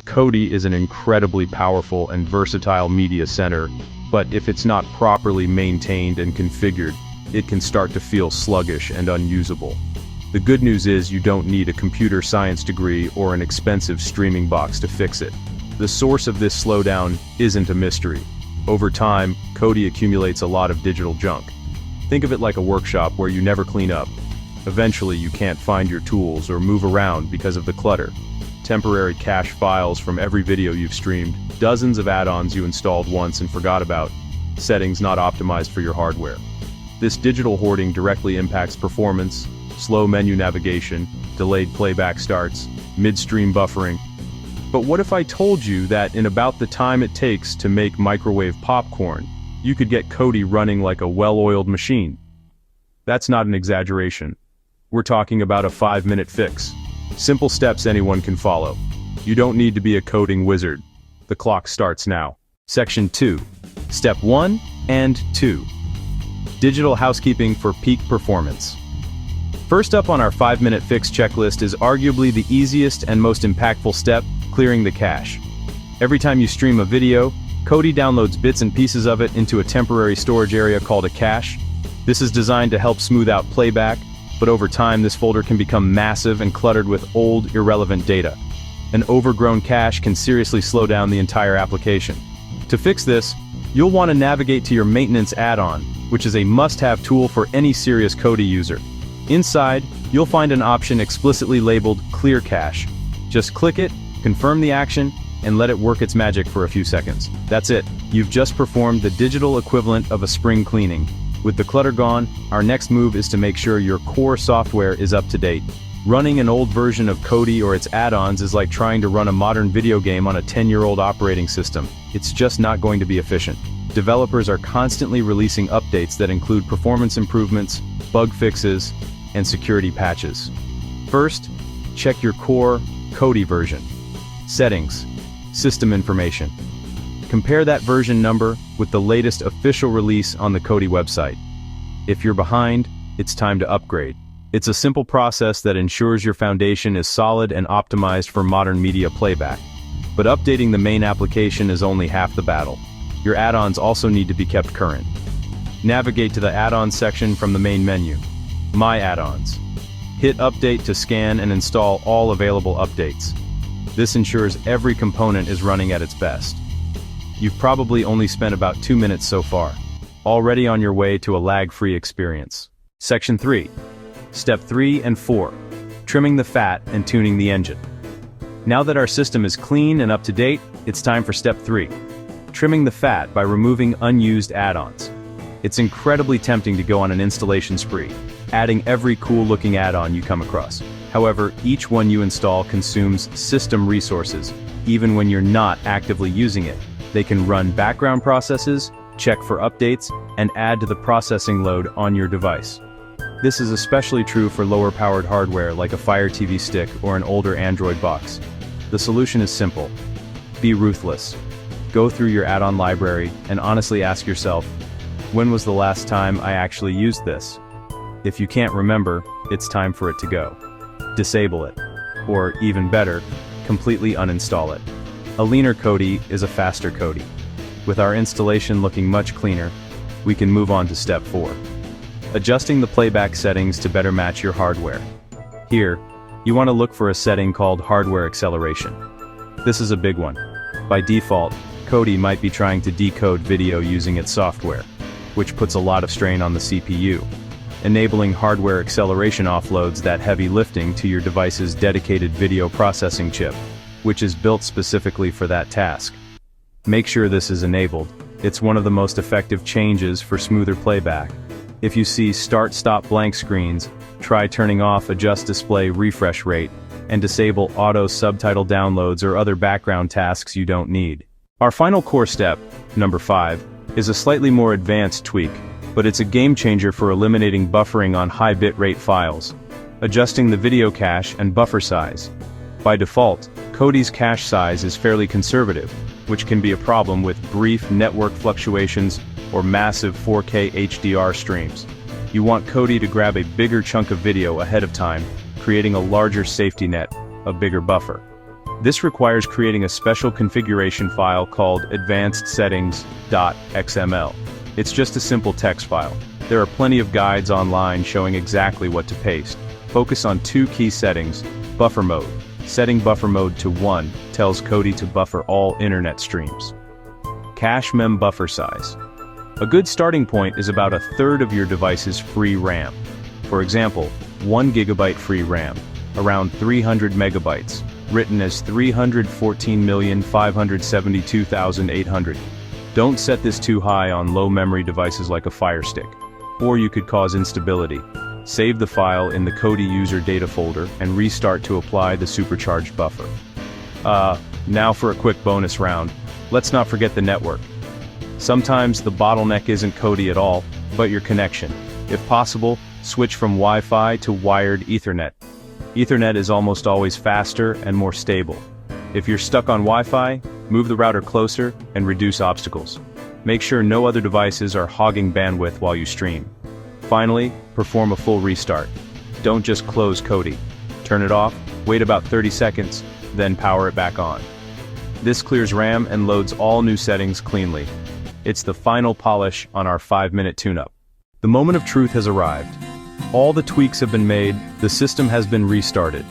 Kodi is an incredibly powerful and versatile media center, but if it's not properly maintained and configured, it can start to feel sluggish and unusable. The good news is you don't need a computer science degree or an expensive streaming box to fix it. The source of this slowdown isn't a mystery. Over time, Kodi accumulates a lot of digital junk. Think of it like a workshop where you never clean up. Eventually you can't find your tools or move around because of the clutter. Temporary cache files from every video you've streamed, dozens of add-ons you installed once and forgot about, settings not optimized for your hardware. This digital hoarding directly impacts performance, slow menu navigation, delayed playback starts, midstream buffering. But what if I told you that in about the time it takes to make microwave popcorn, you could get Kodi running like a well-oiled machine? That's not an exaggeration. We're talking about a 5-minute fix. Simple steps anyone can follow. You don't need to be a coding wizard. The clock starts now. Section 2. Step 1 and 2. Digital housekeeping for peak performance. First up on our 5-minute fix checklist is arguably the easiest and most impactful step, clearing the cache. Every time you stream a video, Kodi downloads bits and pieces of it into a temporary storage area called a cache. This is designed to help smooth out playback, but over time this folder can become massive and cluttered with old, irrelevant data. An overgrown cache can seriously slow down the entire application. To fix this, you'll want to navigate to your maintenance add-on, which is a must-have tool for any serious Kodi user. Inside, you'll find an option explicitly labeled Clear Cache. Just click it, confirm the action, and let it work its magic for a few seconds. That's it. You've just performed the digital equivalent of a spring cleaning. With the clutter gone, our next move is to make sure your core software is up to date. Running an old version of Kodi or its add-ons is like trying to run a modern video game on a 10-year-old operating system. It's just not going to be efficient. Developers are constantly releasing updates that include performance improvements, bug fixes, and security patches. First, check your core Kodi version. Settings, system information. Compare that version number with the latest official release on the Kodi website. If you're behind, it's time to upgrade. It's a simple process that ensures your foundation is solid and optimized for modern media playback. But updating the main application is only half the battle. Your add-ons also need to be kept current. Navigate to the add-ons section from the main menu. My add-ons. Hit Update to scan and install all available updates. This ensures every component is running at its best. You've probably only spent about 2 minutes so far, already on your way to a lag-free experience. Section 3. Step 3 and 4. Trimming the fat and tuning the engine. Now that our system is clean and up to date, it's time for Step 3. Trimming the fat by removing unused add-ons. It's incredibly tempting to go on an installation spree, adding every cool-looking add-on you come across. However, each one you install consumes system resources, even when you're not actively using it. They can run background processes, check for updates, and add to the processing load on your device. This is especially true for lower-powered hardware like a Fire TV stick or an older Android box. The solution is simple. Be ruthless. Go through your add-on library and honestly ask yourself, when was the last time I actually used this? If you can't remember, it's time for it to go. Disable it. Or, even better, completely uninstall it. A leaner Kodi is a faster Kodi. With our installation looking much cleaner, we can move on to step 4. Adjusting the playback settings to better match your hardware. Here, you want to look for a setting called hardware acceleration. This is a big one. By default, Kodi might be trying to decode video using its software, which puts a lot of strain on the CPU. Enabling hardware acceleration offloads that heavy lifting to your device's dedicated video processing chip, which is built specifically for that task. Make sure this is enabled. It's one of the most effective changes for smoother playback. If you see start-stop blank screens, try turning off adjust display refresh rate, and disable auto subtitle downloads or other background tasks you don't need. Our final core step, number 5, is a slightly more advanced tweak, but it's a game changer for eliminating buffering on high bitrate files. Adjusting the video cache and buffer size. By default, Kodi's cache size is fairly conservative, which can be a problem with brief network fluctuations or massive 4K HDR streams. You want Kodi to grab a bigger chunk of video ahead of time, creating a larger safety net, a bigger buffer. This requires creating a special configuration file called advancedsettings.xml. It's just a simple text file. There are plenty of guides online showing exactly what to paste. Focus on 2 key settings: buffer mode. Setting buffer mode to 1 tells Kodi to buffer all internet streams. Cache mem buffer size. A good starting point is about 1/3 of your device's free RAM. For example, 1 GB free RAM, around 300 megabytes, written as 314,572,800. Don't set this too high on low-memory devices like a Firestick, or you could cause instability. Save the file in the Kodi user data folder and restart to apply the supercharged buffer. Now for a quick bonus round. Let's not forget the network. Sometimes the bottleneck isn't Kodi at all, but your connection. If possible, switch from Wi-Fi to wired Ethernet. Ethernet is almost always faster and more stable. If you're stuck on Wi-Fi, move the router closer and reduce obstacles. Make sure no other devices are hogging bandwidth while you stream. Finally, perform a full restart. Don't just close Kodi. Turn it off, wait about 30 seconds, then power it back on. This clears RAM and loads all new settings cleanly. It's the final polish on our 5-minute tune-up. The moment of truth has arrived. All the tweaks have been made, the system has been restarted.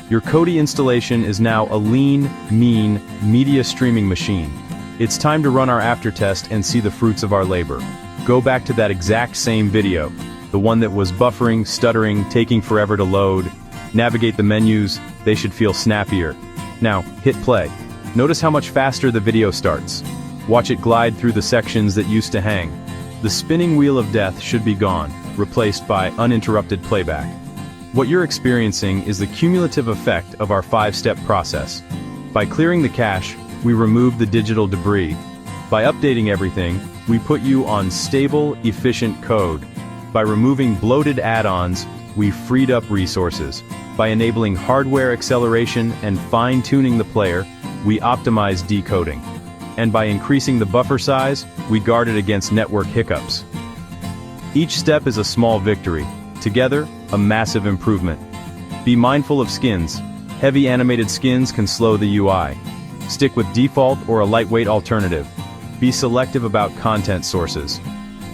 Your Kodi installation is now a lean, mean, media streaming machine. It's time to run our after test and see the fruits of our labor. Go back to that exact same video, the one that was buffering, stuttering, taking forever to load. Navigate the menus, they should feel snappier. Now, hit play. Notice how much faster the video starts. Watch it glide through the sections that used to hang. The spinning wheel of death should be gone, replaced by uninterrupted playback. What you're experiencing is the cumulative effect of our 5-step process. By clearing the cache, we remove the digital debris. By updating everything, we put you on stable, efficient code. By removing bloated add-ons, we freed up resources. By enabling hardware acceleration and fine-tuning the player, we optimize decoding. And by increasing the buffer size, we guard it against network hiccups. Each step is a small victory. Together, a massive improvement. Be mindful of skins. Heavy animated skins can slow the UI. Stick with default or a lightweight alternative. Be selective about content sources.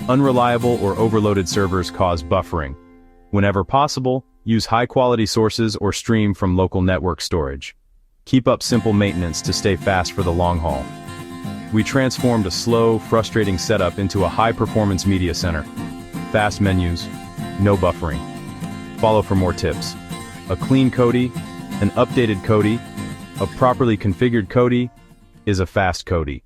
Unreliable or overloaded servers cause buffering. Whenever possible, use high-quality sources or stream from local network storage. Keep up simple maintenance to stay fast for the long haul. We transformed a slow, frustrating setup into a high-performance media center. Fast menus, no buffering. Follow for more tips. A clean Kodi, an updated Kodi, a properly configured Kodi, is a fast Kodi.